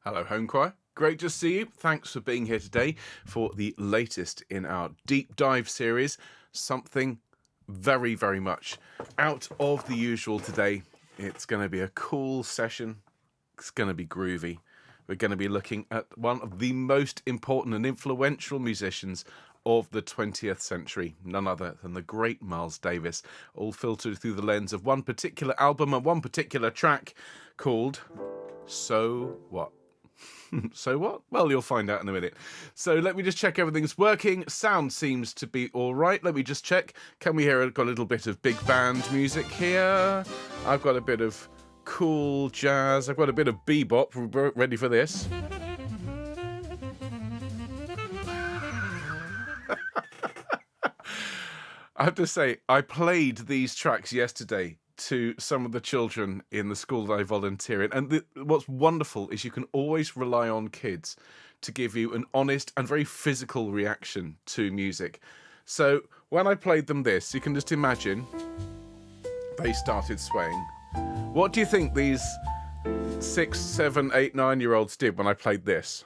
Hello, Homechoir. Great to see you. Thanks for being here today for the latest in our deep dive series. Something very, very much out of the usual today. It's going to be a cool session. It's going to be groovy. We're going to be looking at one of the most important and influential musicians of the 20th century, none other than the great Miles Davis, all filtered through the lens of one particular album and one particular track called So What? So what? Well, you'll find out in a minute. So let me just check everything's working. Sound seems to be all right. Let me just check. Can we hear I've got a little bit of big band music here? I've got a bit of cool jazz. I've got a bit of bebop. We're ready for this. I have to say, I played these tracks yesterday to some of the children in the school that I volunteer in. And what's wonderful is you can always rely on kids to give you an honest and very physical reaction to music. So when I played them this, you can just imagine they started swaying. What do you think these 6, 7, 8, 9-year-olds did when I played this?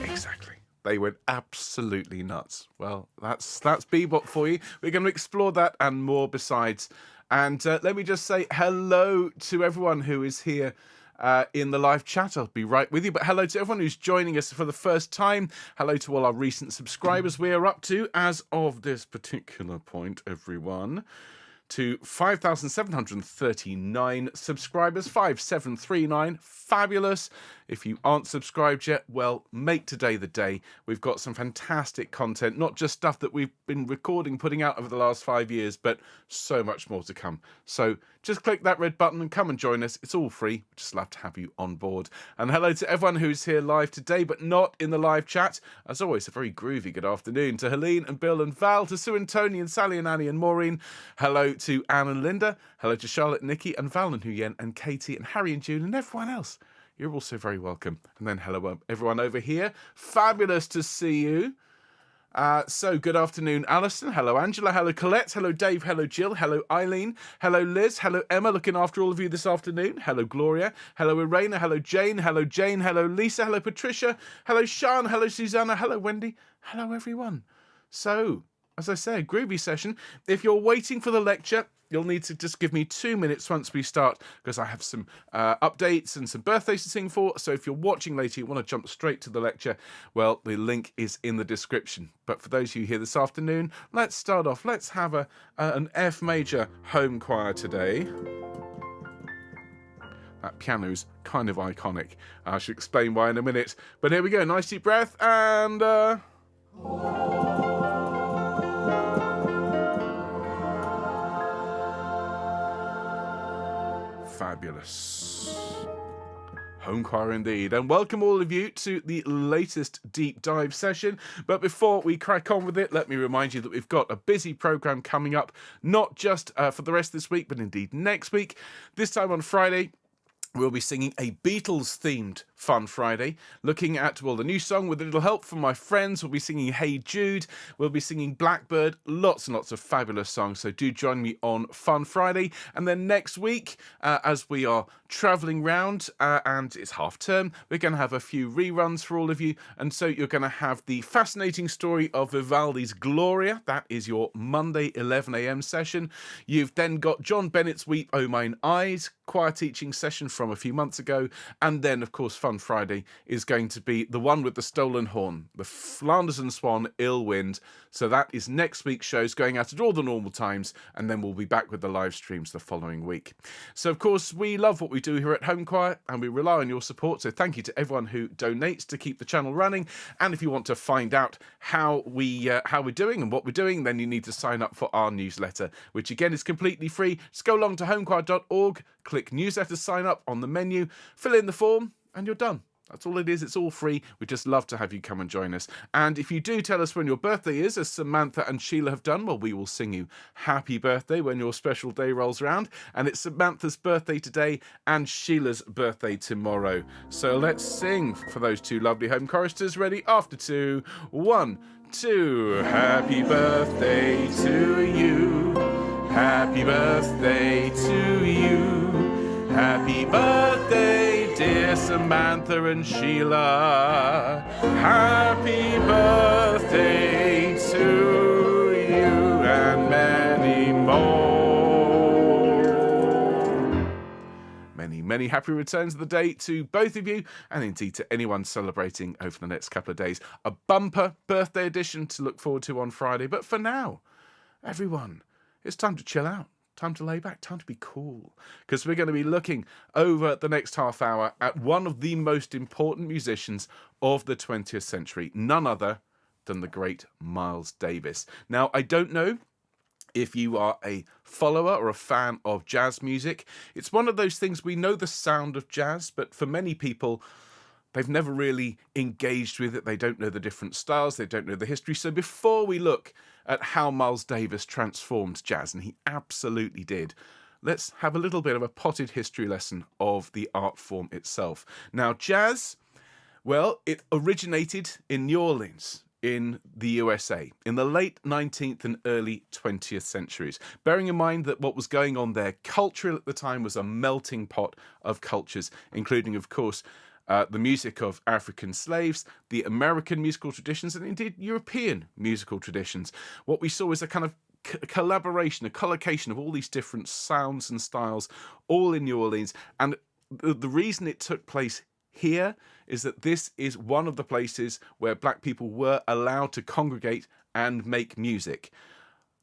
Exactly. They went absolutely nuts. Well, that's bebop for you. We're going to explore that and more besides. And let me just say hello to everyone who is here in the live chat. I'll be right with you. But hello to everyone who's joining us for the first time. Hello to all our recent subscribers. We are up to, as of this particular point, everyone, to 5,739 subscribers. 5,739. Fabulous. If you aren't subscribed yet, well, make today the day. We've got some fantastic content, not just stuff that we've been recording, putting out over the last 5 years, but so much more to come. So just click that red button and come and join us. It's all free. We'd just love to have you on board. And hello to everyone who's here live today, but not in the live chat. As always, a very groovy good afternoon to Helene and Bill and Val, to Sue and Tony and Sally and Annie and Maureen. Hello to Anne and Linda. Hello to Charlotte, Nikki and Val and Huyen and Katie and Harry and June and everyone else. You're also very welcome. And then hello, everyone over here. Fabulous to see you. So good afternoon, Alison. Hello, Angela. Hello, Colette. Hello, Dave. Hello, Jill. Hello, Eileen. Hello, Liz. Hello, Emma, looking after all of you this afternoon. Hello, Gloria. Hello, Irena. Hello, Jane. Hello, Jane. Hello, Lisa. Hello, Patricia. Hello, Sean. Hello, Susanna. Hello, Wendy. Hello, everyone. So, as I say, a groovy session. If you're waiting for the lecture, you'll need to just give me 2 minutes once we start, because I have some updates and some birthdays to sing for. So if you're watching later, you want to jump straight to the lecture, well, the link is in the description. But for those of you here this afternoon, let's start off. Let's have an F major home choir today. That piano's kind of iconic. I should explain why in a minute. But here we go. Nice deep breath and... Fabulous. Home choir indeed. And welcome all of you to the latest deep dive session. But before we crack on with it, let me remind you that we've got a busy programme coming up, not just for the rest of this week, but indeed next week. This time on Friday, we'll be singing a Beatles-themed Fun Friday, looking at, well, the new song with a little help from my friends. We'll be singing Hey Jude. We'll be singing Blackbird. Lots and lots of fabulous songs. So do join me on Fun Friday. And then next week, as we are travelling round and it's half term, we're going to have a few reruns for all of you. And so you're going to have the fascinating story of Vivaldi's Gloria. That is your Monday 11 a.m. session. You've then got John Bennett's Weep, O Mine Eyes choir teaching session from a few months ago. And then, of course, Fun Friday is going to be the one with the stolen horn, the Flanders and Swan, Ill Wind. So that is next week's shows, going out at all the normal times, and then we'll be back with the live streams the following week. So, of course, we love what we do here at Homechoir, and we rely on your support. So thank you to everyone who donates to keep the channel running. And if you want to find out how we're doing and what we're doing, then you need to sign up for our newsletter, which again is completely free. Just go along to homechoir.org, click newsletter, sign up on the menu, fill in the form, and you're done. That's all it is. It's all free. We'd just love to have you come and join us. And if you do tell us when your birthday is, as Samantha and Sheila have done, well, we will sing you happy birthday when your special day rolls around. And it's Samantha's birthday today and Sheila's birthday tomorrow. So let's sing for those two lovely home choristers. Ready? After two. 1, 2. Happy birthday to you. Happy birthday to you. Happy birthday, dear Samantha and Sheila. Happy birthday to you and many more. Many, many happy returns of the day to both of you, and indeed to anyone celebrating over the next couple of days. A bumper birthday edition to look forward to on Friday. But for now, everyone, it's time to chill out. Time to lay back, time to be cool, because we're going to be looking over the next half hour at one of the most important musicians of the 20th century, none other than the great Miles Davis. Now, I don't know if you are a follower or a fan of jazz music. It's one of those things, we know the sound of jazz, but for many people, they've never really engaged with it. They don't know the different styles. They don't know the history. So before we look at how Miles Davis transformed jazz, and he absolutely did, let's have a little bit of a potted history lesson of the art form itself. Now, jazz, well, it originated in New Orleans in the USA in the late 19th and early 20th centuries. Bearing in mind that what was going on there culturally at the time was a melting pot of cultures, including, of course, the music of African slaves, the American musical traditions, and indeed European musical traditions. What we saw was a kind of collaboration, a collocation of all these different sounds and styles, all in New Orleans. And the reason it took place here is that this is one of the places where black people were allowed to congregate and make music.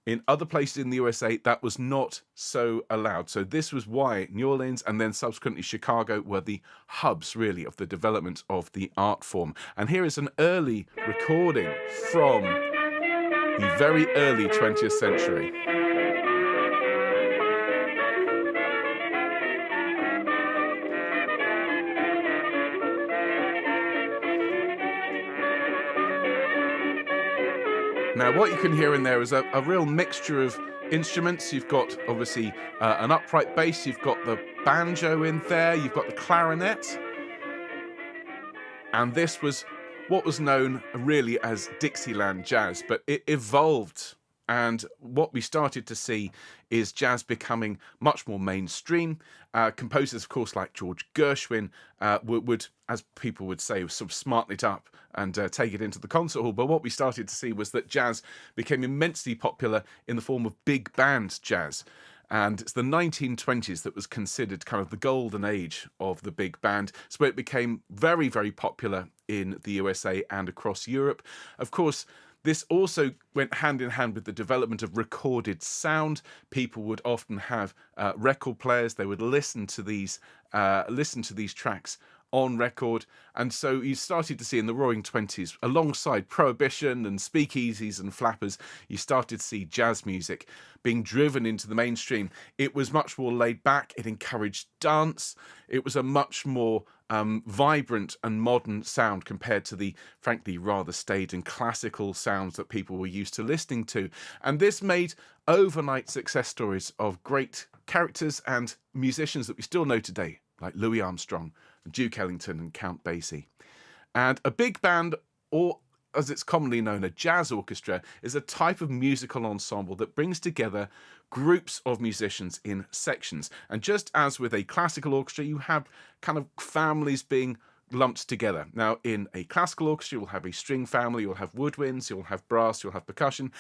In other places in the USA, that was not so allowed. So this was why New Orleans and then subsequently Chicago were the hubs, really, of the development of the art form. And here is an early recording from the very early 20th century. Now, what you can hear in there is a real mixture of instruments. You've got, obviously, an upright bass. You've got the banjo in there. You've got the clarinet. And this was what was known, really, as Dixieland jazz. But it evolved. And what we started to see is jazz becoming much more mainstream. Composers, of course, like George Gershwin would, as people would say, sort of smarten it up and take it into the concert hall. But what we started to see was that jazz became immensely popular in the form of big band jazz. And it's the 1920s that was considered kind of the golden age of the big band. So it became very, very popular in the USA and across Europe. Of course, this also went hand in hand with the development of recorded sound. People would often have record players. They would listen to these tracks on record. And so you started to see in the Roaring Twenties, alongside Prohibition and speakeasies and flappers, you started to see jazz music being driven into the mainstream. It was much more laid back. It encouraged dance. It was a much more vibrant and modern sound compared to the, frankly, rather staid and classical sounds that people were used to listening to. And this made overnight success stories of great characters and musicians that we still know today, like Louis Armstrong, Duke Ellington and Count Basie. And a big band, or as it's commonly known, a jazz orchestra, is a type of musical ensemble that brings together groups of musicians in sections. And just as with a classical orchestra, you have kind of families being lumped together. Now, in a classical orchestra, you'll have a string family, you'll have woodwinds, you'll have brass, you'll have percussion.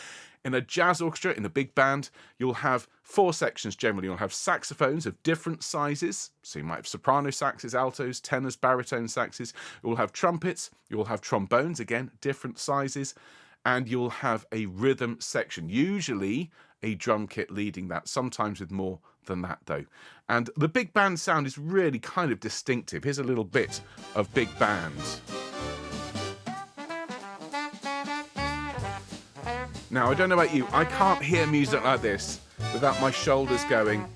In a jazz orchestra, in a big band, you'll have four sections generally. You'll have saxophones of different sizes. So you might have soprano saxes, altos, tenors, baritone saxes. You'll have trumpets. You'll have trombones, again, different sizes. And you'll have a rhythm section, usually a drum kit leading that, sometimes with more than that, though. And the big band sound is really kind of distinctive. Here's a little bit of big band. Now, I don't know about you, I can't hear music like this without my shoulders going.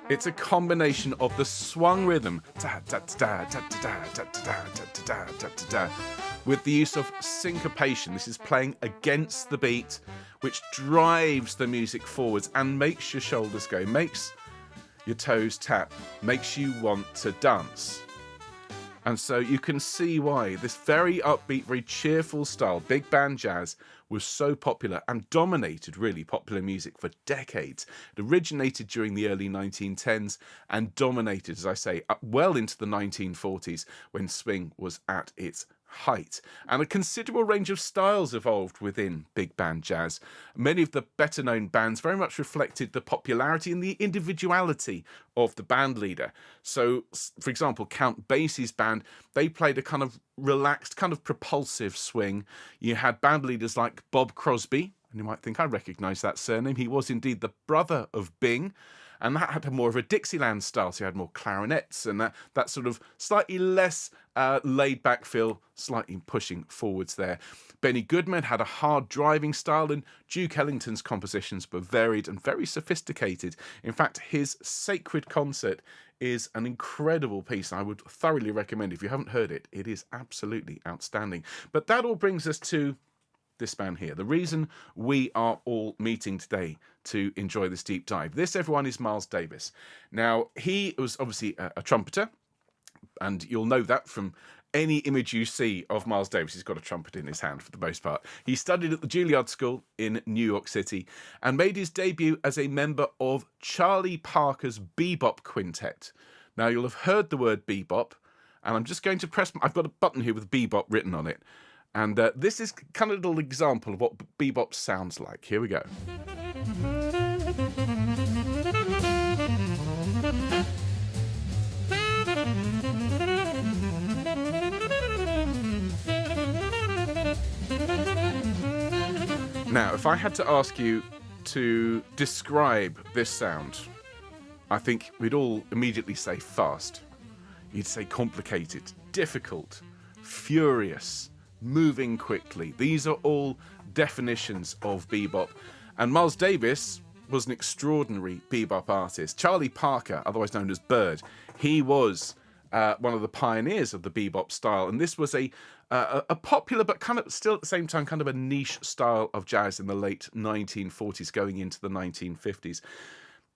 It's a combination of the swung rhythm with the use of syncopation. This is playing against the beat, which drives the music forwards and makes your shoulders go, makes your toes tap, makes you want to dance. And so you can see why this very upbeat, very cheerful style, big band jazz, was so popular and dominated really popular music for decades. It originated during the early 1910s and dominated, as I say, up well into the 1940s when swing was at its height. And a considerable range of styles evolved within big band jazz. Many of the better known bands very much reflected the popularity and the individuality of the band leader. So, for example, Count Basie's band, they played a kind of relaxed, kind of propulsive swing. You had band leaders like Bob Crosby, and you might think I recognize that surname. He was indeed the brother of Bing. And that had more of a Dixieland style, so you had more clarinets and that sort of slightly less laid-back feel, slightly pushing forwards there. Benny Goodman had a hard driving style, and Duke Ellington's compositions were varied and very sophisticated. In fact, his Sacred Concert is an incredible piece. I would thoroughly recommend. If you haven't heard it, it is absolutely outstanding. But that all brings us to this band here. The reason we are all meeting today to enjoy this deep dive. This, everyone, is Miles Davis. Now, he was obviously a trumpeter, and you'll know that from any image you see of Miles Davis. He's got a trumpet in his hand for the most part. He studied at the Juilliard School in New York City and made his debut as a member of Charlie Parker's Bebop Quintet. Now, you'll have heard the word bebop, and I'm just going to press... I've got a button here with bebop written on it. And this is kind of a little example of what bebop sounds like. Here we go. Now, if I had to ask you to describe this sound, I think we'd all immediately say fast. You'd say complicated, difficult, furious, moving quickly. These are all definitions of bebop. And Miles Davis was an extraordinary bebop artist. Charlie Parker, otherwise known as Bird, he was one of the pioneers of the bebop style. And this was a popular, but kind of still at the same time, kind of a niche style of jazz in the late 1940s going into the 1950s.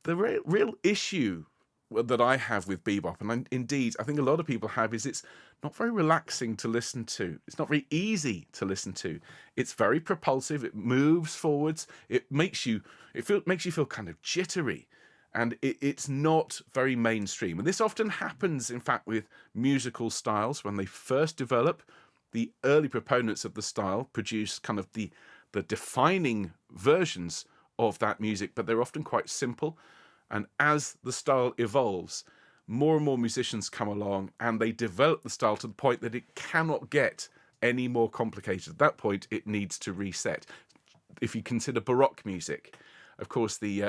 The real issue that I have with bebop, and indeed I think a lot of people have, is it's not very relaxing to listen to. It's not very easy to listen to. It's very propulsive. It moves forwards. It makes you feel kind of jittery, and it's not very mainstream. And this often happens, in fact, with musical styles when they first develop. The early proponents of the style produce kind of the defining versions of that music, but they're often quite simple. And as the style evolves, more and more musicians come along and they develop the style to the point that it cannot get any more complicated. At that point, it needs to reset. If you consider Baroque music, of course, the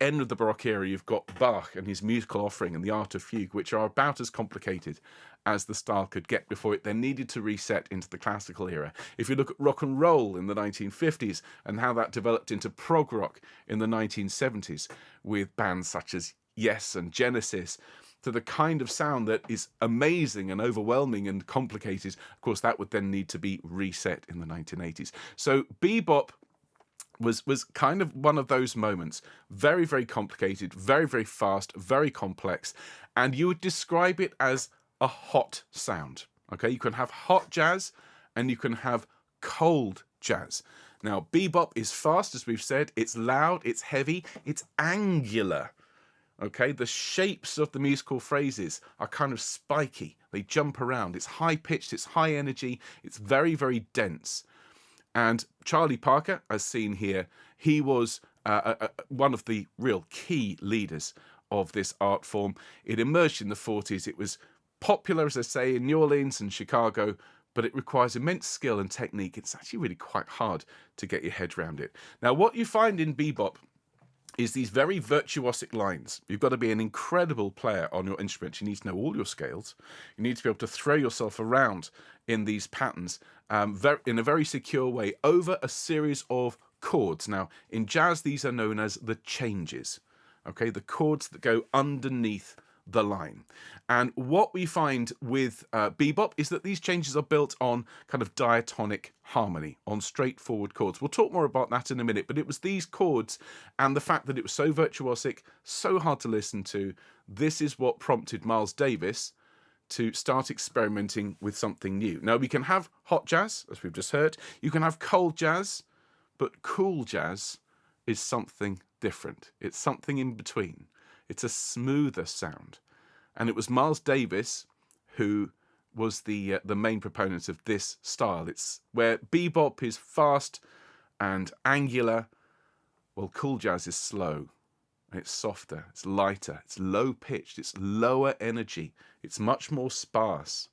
end of the Baroque era, you've got Bach and his musical offering and the art of fugue, which are about as complicated as the style could get before it then needed to reset into the classical era. If you look at rock and roll in the 1950s and how that developed into prog rock in the 1970s with bands such as Yes and Genesis, to the kind of sound that is amazing and overwhelming and complicated, of course, that would then need to be reset in the 1980s. So bebop was kind of one of those moments. Very, very complicated, very, very fast, very complex. And you would describe it as a hot sound. Okay, you can have hot jazz and you can have cold jazz. Now, bebop is fast, as we've said. It's loud, it's heavy, it's angular. Okay, the shapes of the musical phrases are kind of spiky. They jump around. It's high-pitched, it's high energy, it's very, very dense. And Charlie Parker, as seen here, he was one of the real key leaders of this art form. It emerged in the 40s. It was popular, as I say, in New Orleans and Chicago, but it requires immense skill and technique. It's actually really quite hard to get your head around it. Now, what you find in bebop is these very virtuosic lines. You've got to be an incredible player on your instrument. You need to know all your scales. You need to be able to throw yourself around in these patterns in a very secure way over a series of chords. Now, in jazz, these are known as the changes, okay? The chords that go underneath the line. And what we find with bebop is that these changes are built on kind of diatonic harmony, on straightforward chords. We'll talk more about that in a minute, but it was these chords and the fact that it was so virtuosic, so hard to listen to, this is what prompted Miles Davis to start experimenting with something new. Now, we can have hot jazz, as we've just heard. You can have cold jazz. But cool jazz is something different. It's something in between. It's a smoother sound. And it was Miles Davis who was the main proponent of this style. It's where bebop is fast and angular. Well, cool jazz is slow. It's softer, it's lighter, it's low pitched, it's lower energy, it's much more sparse.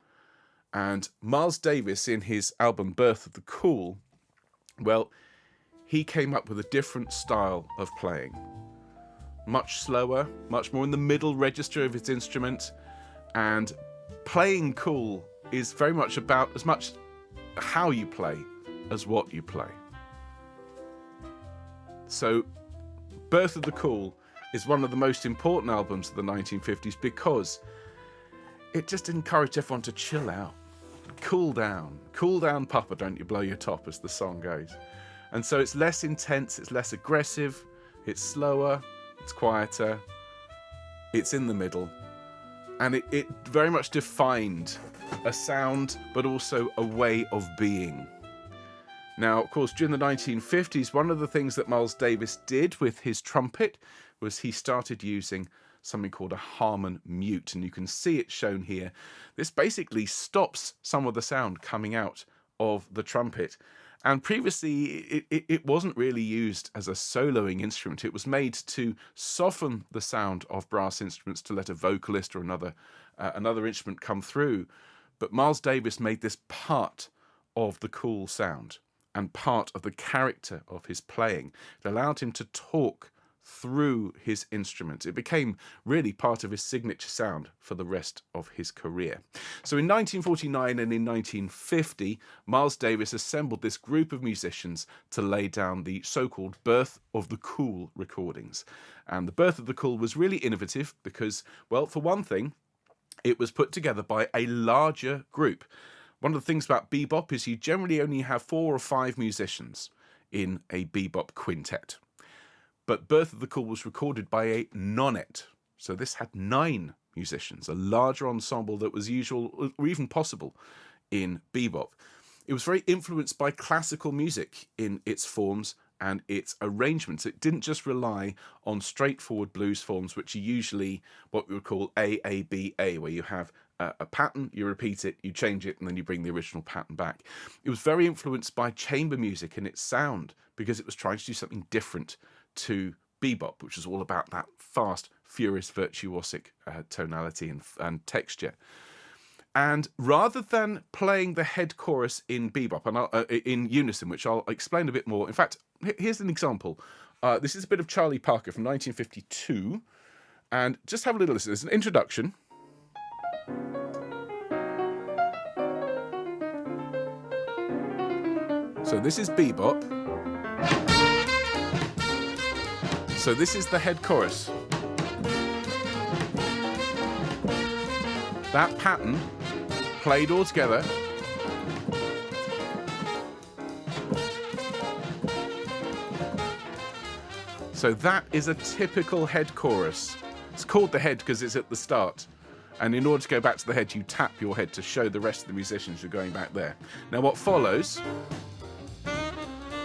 And Miles Davis, in his album Birth of the Cool, well, he came up with a different style of playing. Much slower, much more in the middle register of his instrument. And playing cool is very much about as much how you play as what you play. So, Birth of the Cool is one of the most important albums of the 1950s because it just encouraged everyone to chill out. Cool down, Papa, don't you blow your top, as the song goes. And so it's less intense, it's less aggressive, it's slower, it's quieter, it's in the middle. And it very much defined a sound, but also a way of being. Now, of course, during the 1950s, one of the things that Miles Davis did with his trumpet was he started using something called a Harmon mute, and you can see it shown here. This basically stops some of the sound coming out of the trumpet. And previously, it wasn't really used as a soloing instrument. It was made to soften the sound of brass instruments to let a vocalist or another instrument come through. But Miles Davis made this part of the cool sound and part of the character of his playing. It allowed him to talk through his instrument. It became really part of his signature sound for the rest of his career. So in 1949 and in 1950, Miles Davis assembled this group of musicians to lay down the so-called Birth of the Cool recordings. And the Birth of the Cool was really innovative because, well, for one thing, it was put together by a larger group. One of the things about bebop is you generally only have 4 or 5 musicians in a bebop quintet. But Birth of the Cool was recorded by a nonet. So this had 9 musicians, a larger ensemble that was usual or even possible in bebop. It was very influenced by classical music in its forms and its arrangements. It didn't just rely on straightforward blues forms, which are usually what we would call A, where you have a pattern, you repeat it, you change it, and then you bring the original pattern back. It was very influenced by chamber music and its sound because it was trying to do something different to bebop, which was all about that fast, furious, virtuosic tonality and texture. And rather than playing the head chorus in bebop, and in unison, which I'll explain a bit more. In fact, here's an example. This is a bit of Charlie Parker from 1952. And just have a little listen. There's an introduction. So this is bebop. So this is the head chorus. That pattern played all together. So that is a typical head chorus. It's called the head because it's at the start. And in order to go back to the head, you tap your head to show the rest of the musicians you're going back there. Now what follows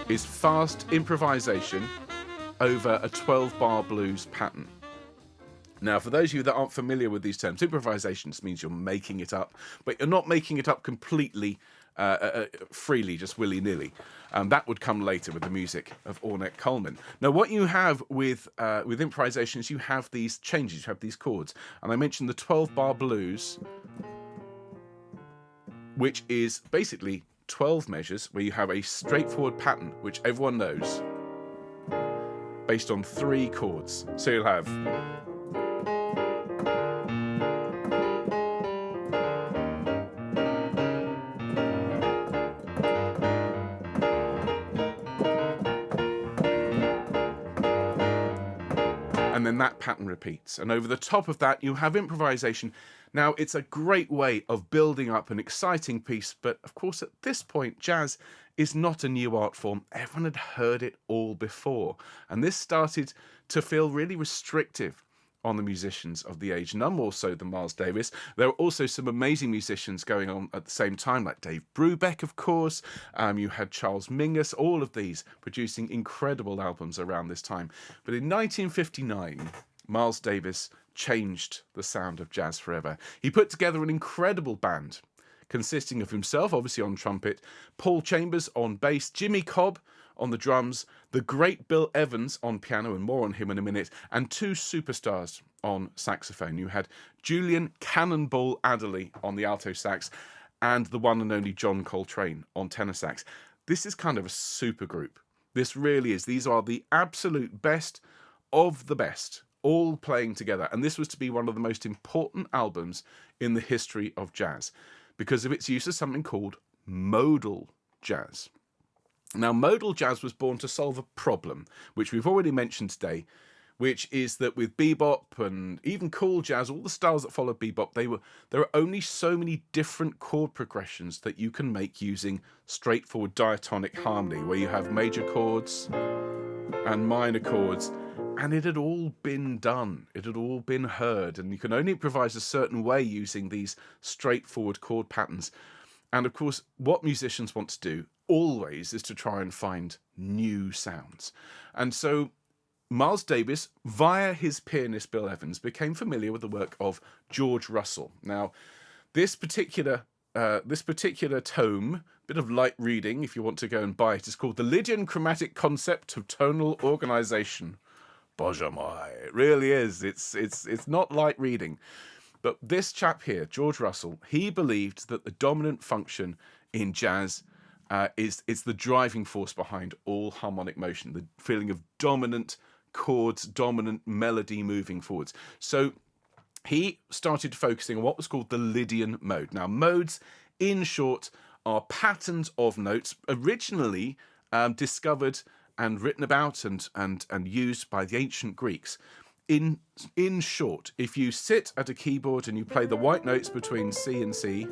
is fast improvisation over a 12-bar blues pattern. Now, for those of you that aren't familiar with these terms, improvisation just means you're making it up, but you're not making it up completely freely, just willy-nilly. That would come later with the music of Ornette Coleman. Now, what you have with improvisation is you have these changes, you have these chords. And I mentioned the 12-bar blues, which is basically 12 measures where you have a straightforward pattern, which everyone knows, based on 3 chords. So you'll have and then that pattern repeats. And over the top of that, you have improvisation. Now, it's a great way of building up an exciting piece, but of course, at this point, jazz is not a new art form. Everyone had heard it all before. And this started to feel really restrictive on the musicians of the age, none more so than Miles Davis. There were also some amazing musicians going on at the same time, like Dave Brubeck, of course. You had Charles Mingus, all of these producing incredible albums around this time. But in 1959, Miles Davis changed the sound of jazz forever. He put together an incredible band consisting of himself, obviously on trumpet, Paul Chambers on bass, Jimmy Cobb on the drums, the great Bill Evans on piano, and more on him in a minute, and two superstars on saxophone. You had Julian Cannonball Adderley on the alto sax, and the one and only John Coltrane on tenor sax. This is kind of a super group. This really is. These are the absolute best of the best, all playing together. And this was to be one of the most important albums in the history of jazz because of its use of something called modal jazz. Now, modal jazz was born to solve a problem, which we've already mentioned today, which is that with bebop and even cool jazz, all the styles that followed bebop, there are only so many different chord progressions that you can make using straightforward diatonic harmony, where you have major chords and minor chords, and it had all been done. It had all been heard, and you can only improvise a certain way using these straightforward chord patterns. And of course, what musicians want to do always is to try and find new sounds. And so Miles Davis, via his pianist Bill Evans, became familiar with the work of George Russell. Now, this particular tome, bit of light reading if you want to go and buy it, is called The Lydian Chromatic Concept of Tonal Organization. Bojamai. It really is. It's not light reading. But this chap here, George Russell, he believed that the dominant function in jazz is the driving force behind all harmonic motion, the feeling of dominant chords, dominant melody moving forwards. So he started focusing on what was called the Lydian mode. Now, modes, in short, are patterns of notes originally discovered and written about and used by the ancient Greeks. In short, if you sit at a keyboard and you play the white notes between C and C,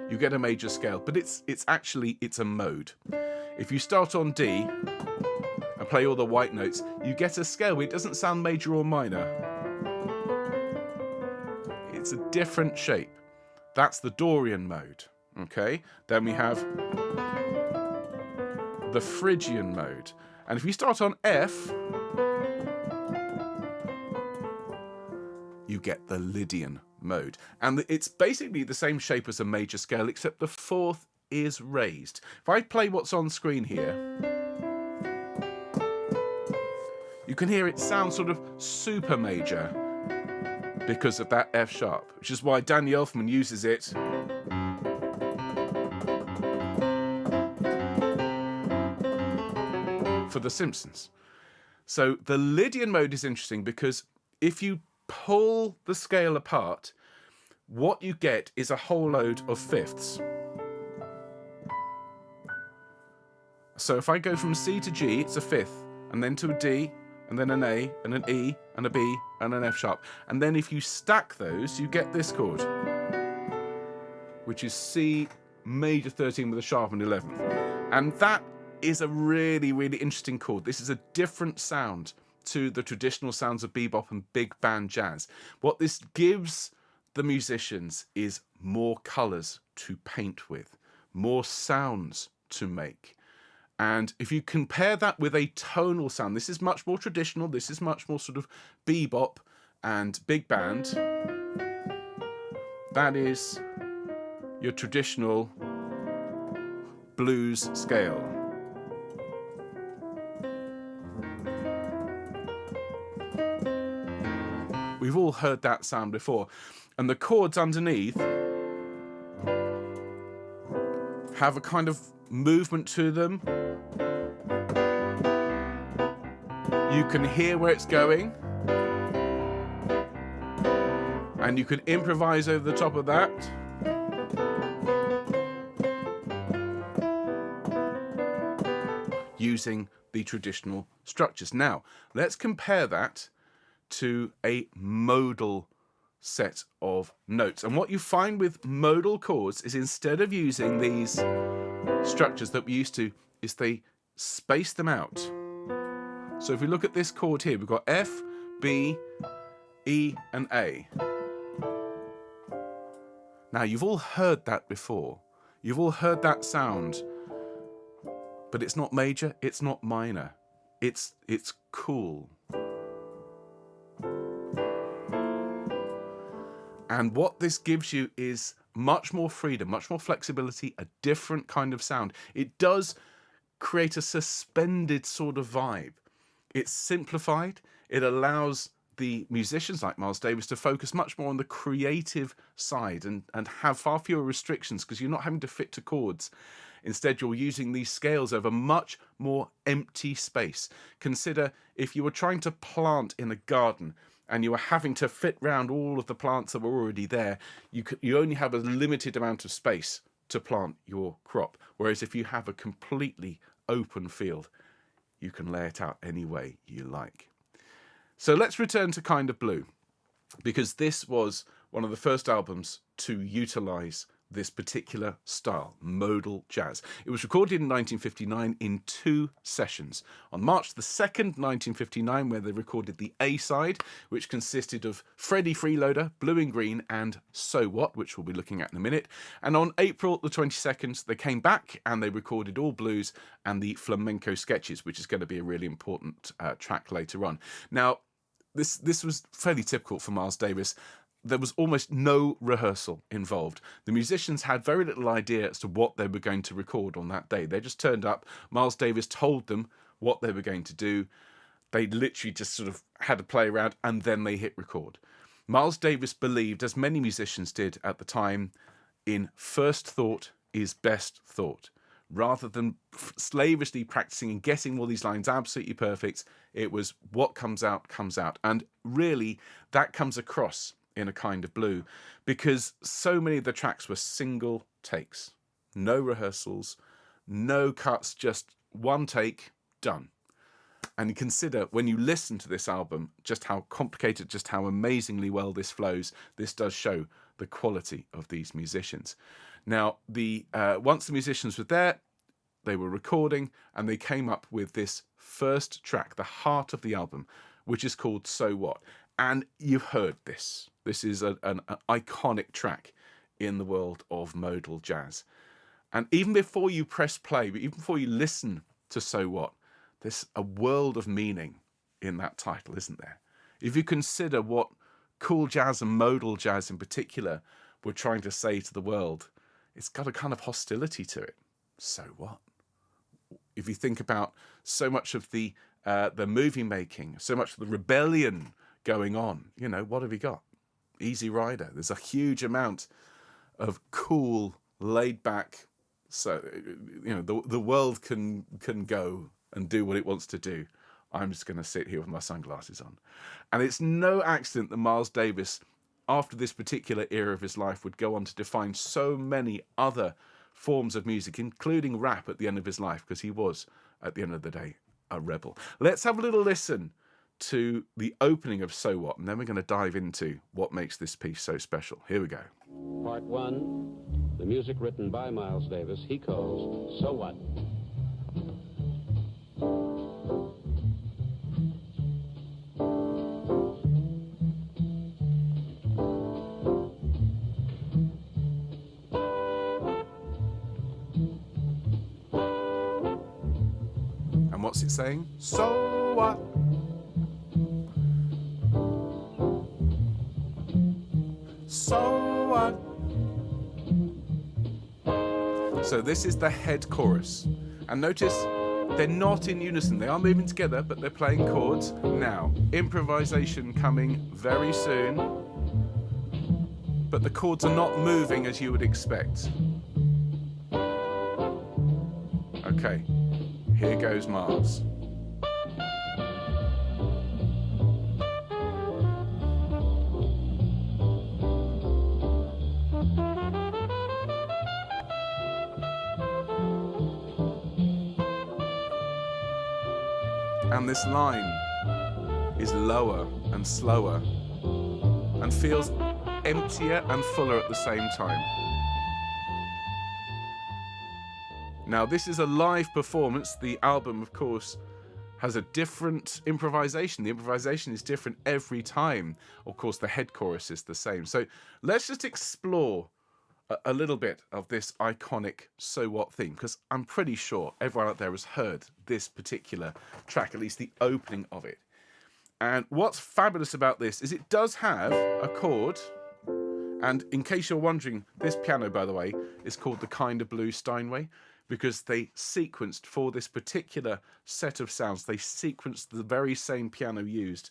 you get a major scale, but it's a mode. If you start on D and play all the white notes, you get a scale. It doesn't sound major or minor. It's a different shape. That's the Dorian mode. Okay? Then we have the Phrygian mode. And if you start on F, you get the Lydian mode. And it's basically the same shape as a major scale, except the fourth is raised. If I play what's on screen here, you can hear it sound sort of super major because of that F sharp, which is why Danny Elfman uses it for The Simpsons. So the Lydian mode is interesting because if you pull the scale apart, what you get is a whole load of fifths. So if I go from C to G, it's a fifth, and then to a D, and then an A, and an E, and a B, and an F sharp. And then if you stack those, you get this chord, which is C major 13 with a sharpened 11th. And that is a really, really interesting chord. This is a different sound to the traditional sounds of bebop and big band jazz. What this gives the musicians is more colours to paint with, more sounds to make. And if you compare that with a tonal sound, this is much more traditional, this is much more sort of bebop and big band. That is your traditional blues scale. We've all heard that sound before. And the chords underneath have a kind of movement to them. You can hear where it's going. And you can improvise over the top of that. Using the traditional structures. Now, let's compare that to a modal set of notes. And what you find with modal chords is instead of using these structures that we used to, is they space them out. So if we look at this chord here, we've got F, B, E and A. Now, you've all heard that before. You've all heard that sound. But it's not major, it's not minor. It's cool. And what this gives you is much more freedom, much more flexibility, a different kind of sound. It does create a suspended sort of vibe. It's simplified. It allows the musicians like Miles Davis to focus much more on the creative side and have far fewer restrictions, because you're not having to fit to chords. Instead, you're using these scales over much more empty space. Consider if you were trying to plant in a garden and you were having to fit round all of the plants that were already there, you only have a limited amount of space to plant your crop. Whereas if you have a completely open field, you can lay it out any way you like. So let's return to Kind of Blue, because this was one of the first albums to utilize this particular style, modal jazz. It was recorded in 1959 in 2 sessions. On March the 2nd, 1959, where they recorded the A-side, which consisted of Freddie Freeloader, Blue and Green, and So What, which we'll be looking at in a minute. And on April the 22nd, they came back and they recorded All Blues and the Flamenco Sketches, which is going to be a really important track later on. Now, this was fairly typical for Miles Davis. There was almost no rehearsal involved. The musicians had very little idea as to what they were going to record on that day. They just turned up. Miles Davis told them what they were going to do. They literally just sort of had to play around, and then they hit record. Miles Davis believed, as many musicians did at the time, in first thought is best thought. Rather than slavishly practicing and getting all these lines absolutely perfect, it was what comes out, comes out. And really, that comes across in A Kind of Blue, because so many of the tracks were single takes, no rehearsals, no cuts, just one take, done. And you consider, when you listen to this album, just how complicated, just how amazingly well this flows. This does show the quality of these musicians. Now, once the musicians were there, they were recording, and they came up with this first track, the heart of the album, which is called So What. And you've heard this. This is an iconic track in the world of modal jazz. And even before you press play, but even before you listen to So What, there's a world of meaning in that title, isn't there? If you consider what cool jazz and modal jazz in particular were trying to say to the world, it's got a kind of hostility to it. So what? If you think about so much of the movie making, so much of the rebellion going on, what have you got? Easy Rider. There's a huge amount of cool, laid back. So, the world can go and do what it wants to do. I'm just going to sit here with my sunglasses on. And it's no accident that Miles Davis, after this particular era of his life, would go on to define so many other forms of music, including rap at the end of his life, because he was, at the end of the day, a rebel. Let's have a little listen to the opening of So What, and then we're going to dive into what makes this piece so special. Here we go. Part 1, the music written by Miles Davis, he calls So What. And what's it saying? So what? So what? So this is the head chorus. And notice they're not in unison. They are moving together, but they're playing chords. Now, improvisation coming very soon. But the chords are not moving as you would expect. Okay, here goes Miles. And this line is lower and slower and feels emptier and fuller at the same time. Now, this is a live performance. The album, of course, has a different improvisation. The improvisation is different every time. Of course, the head chorus is the same. So let's just explore a little bit of this iconic So What theme, because I'm pretty sure everyone out there has heard this particular track, at least the opening of it. And what's fabulous about this is it does have a chord. And in case you're wondering, this piano, by the way, is called the Kind of Blue Steinway, because they sequenced for this particular set of sounds, they sequenced the very same piano used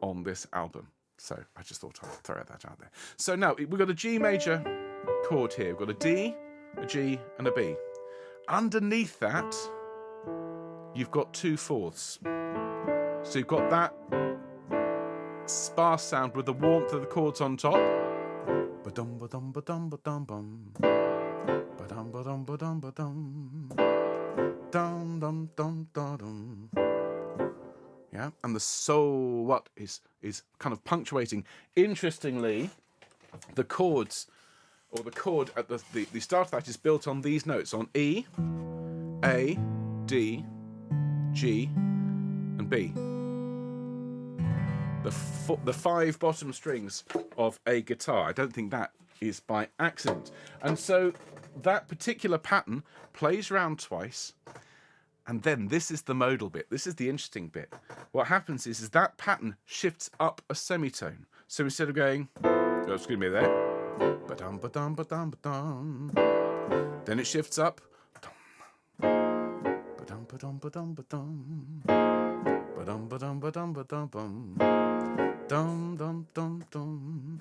on this album. So I just thought I'd throw that out there. So now we've got a G major chord here. We've got a D, a G, and a B. Underneath that, you've got 2/4. So you've got that sparse sound with the warmth of the chords on top. Ba-dum, ba-dum, ba-dum, ba-dum, bum. Ba-dum, ba-dum, ba-dum, ba-dum. Dum, dum, dum, dum, dum. Yeah, and the so what is kind of punctuating. Interestingly, the chords, or the chord at the start of that is built on these notes, on E, A, D, G, and B. The 5 bottom strings of a guitar. I don't think that is by accident. And so that particular pattern plays around twice. And then this is the modal bit. This is the interesting bit. What happens is that pattern shifts up a semitone. So instead of going, oh, excuse me there, ba-dum, ba-dum, ba-dum, ba-dum, then it shifts up, ba-dum, ba-dum, ba-dum, ba-dum, ba-dum, ba-dum, ba-dum, ba-dum, bum, dum, dum, dum, dum,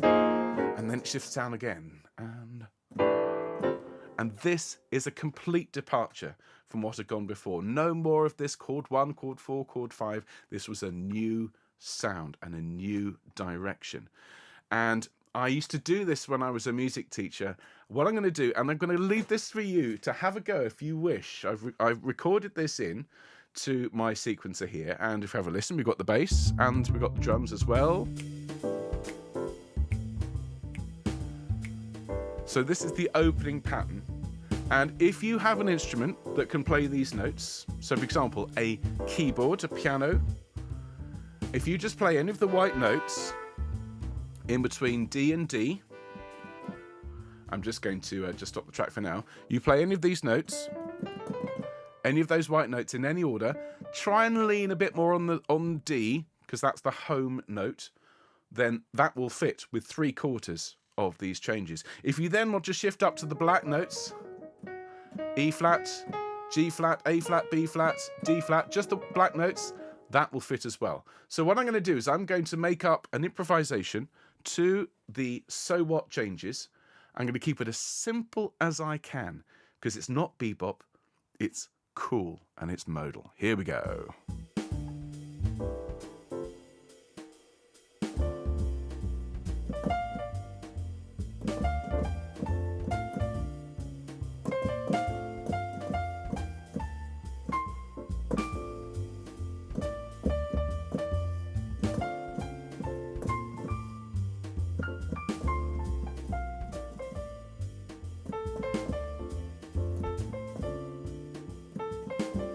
and then it shifts down again. And this is a complete departure from what had gone before. No more of this chord 1, chord 4, chord 5. This was a new sound and a new direction. And I used to do this when I was a music teacher. What I'm going to do, and I'm going to leave this for you to have a go if you wish. I've recorded this in to my sequencer here. And if you have a listen, we've got the bass and we've got the drums as well. So this is the opening pattern. And if you have an instrument that can play these notes, so for example, a keyboard, a piano, if you just play any of the white notes in between D and D, I'm just going to just stop the track for now. You play any of these notes, any of those white notes in any order, try and lean a bit more on D, because that's the home note, then that will fit with 3/4 of these changes. If you then want to shift up to the black notes, E flat, G flat, A flat, B flat, D flat, just the black notes, that will fit as well. So what I'm going to do is I'm going to make up an improvisation to the so what changes. I'm going to keep it as simple as I can, because it's not bebop, it's cool and it's modal. Here we go.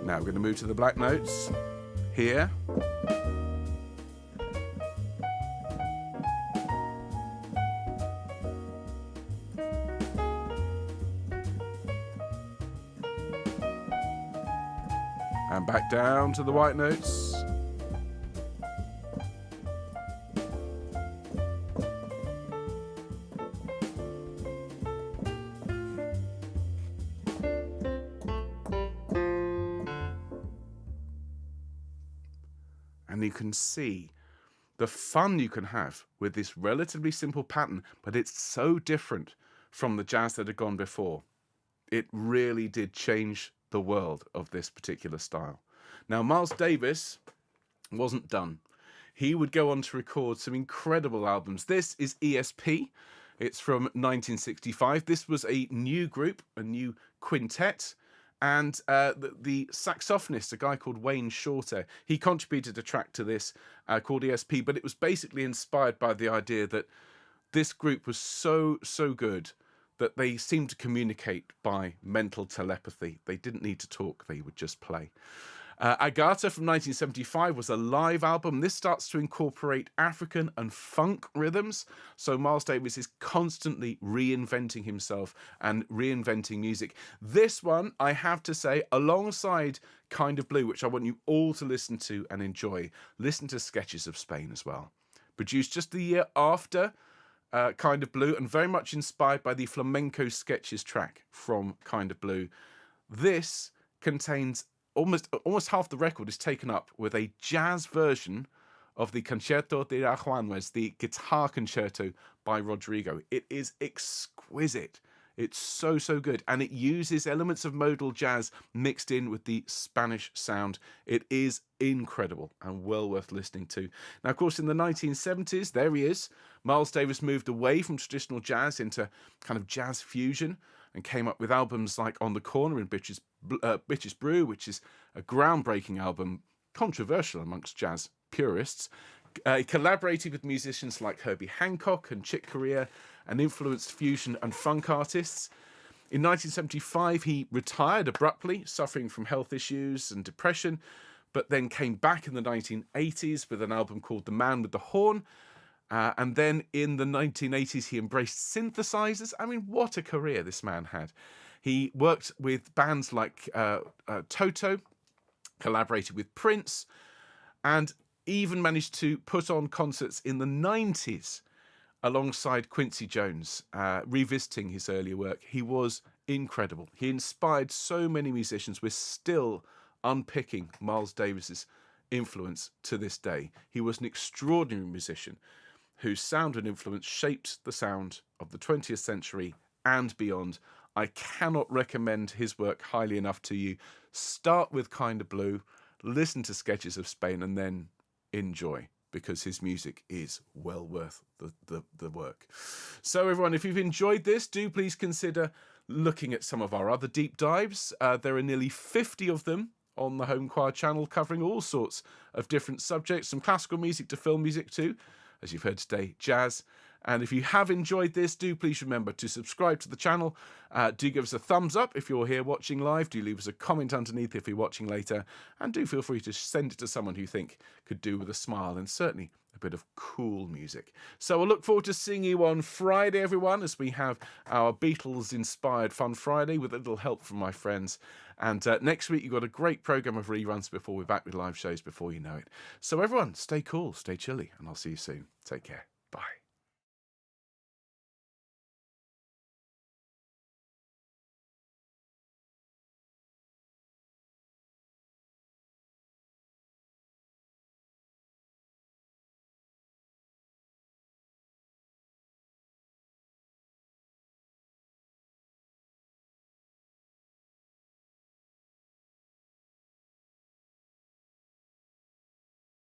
Now we're going to move to the black notes here. And back down to the white notes. And you can see the fun you can have with this relatively simple pattern, but it's so different from the jazz that had gone before. It really did change the world of this particular style. Now, Miles Davis wasn't done. He would go on to record some incredible albums. This is ESP. It's from 1965. This was a new group, a new quintet. And the saxophonist, a guy called Wayne Shorter, he contributed a track to this called ESP, but it was basically inspired by the idea that this group was so good that they seemed to communicate by mental telepathy. They didn't need to talk, they would just play. Agata from 1975 was a live album. This starts to incorporate African and funk rhythms. So Miles Davis is constantly reinventing himself and reinventing music. This one, I have to say, alongside Kind of Blue, which I want you all to listen to and enjoy, listen to Sketches of Spain as well. Produced just the year after Kind of Blue and very much inspired by the Flamenco Sketches track from Kind of Blue. This contains almost half the record is taken up with a jazz version of the Concerto de Aranjuez, the guitar concerto by Rodrigo. It is exquisite. It's so, so good. And it uses elements of modal jazz mixed in with the Spanish sound. It is incredible and well worth listening to. Now, of course, in the 1970s, there he is. Miles Davis moved away from traditional jazz into kind of jazz fusion and came up with albums like On the Corner and Bitches Brew, which is a groundbreaking album, controversial amongst jazz purists. He collaborated with musicians like Herbie Hancock and Chick Corea and influenced fusion and funk artists. In 1975, he retired abruptly, suffering from health issues and depression, but then came back in the 1980s with an album called The Man with the Horn. And then in the 1980s, he embraced synthesizers. I mean, what a career this man had. He worked with bands like Toto, collaborated with Prince, and even managed to put on concerts in the 90s alongside Quincy Jones, revisiting his earlier work. He was incredible. He inspired so many musicians. We're still unpicking Miles Davis's influence to this day. He was an extraordinary musician whose sound and influence shaped the sound of the 20th century and beyond. I cannot recommend his work highly enough to you. Start with Kind of Blue, listen to Sketches of Spain, and then enjoy, because his music is well worth the work. So everyone, if you've enjoyed this, do please consider looking at some of our other deep dives. There are nearly 50 of them on the Homechoir channel, covering all sorts of different subjects, from classical music to film music too, as you've heard today, jazz. And if you have enjoyed this, do please remember to subscribe to the channel. Do give us a thumbs up if you're here watching live. Do leave us a comment underneath if you're watching later. And do feel free to send it to someone who you think could do with a smile and certainly a bit of cool music. So I look forward to seeing you on Friday, everyone, as we have our Beatles-inspired Fun Friday with a little help from my friends. And next week, you've got a great programme of reruns before we're back with live shows before you know it. So everyone, stay cool, stay chilly, and I'll see you soon. Take care. Bye.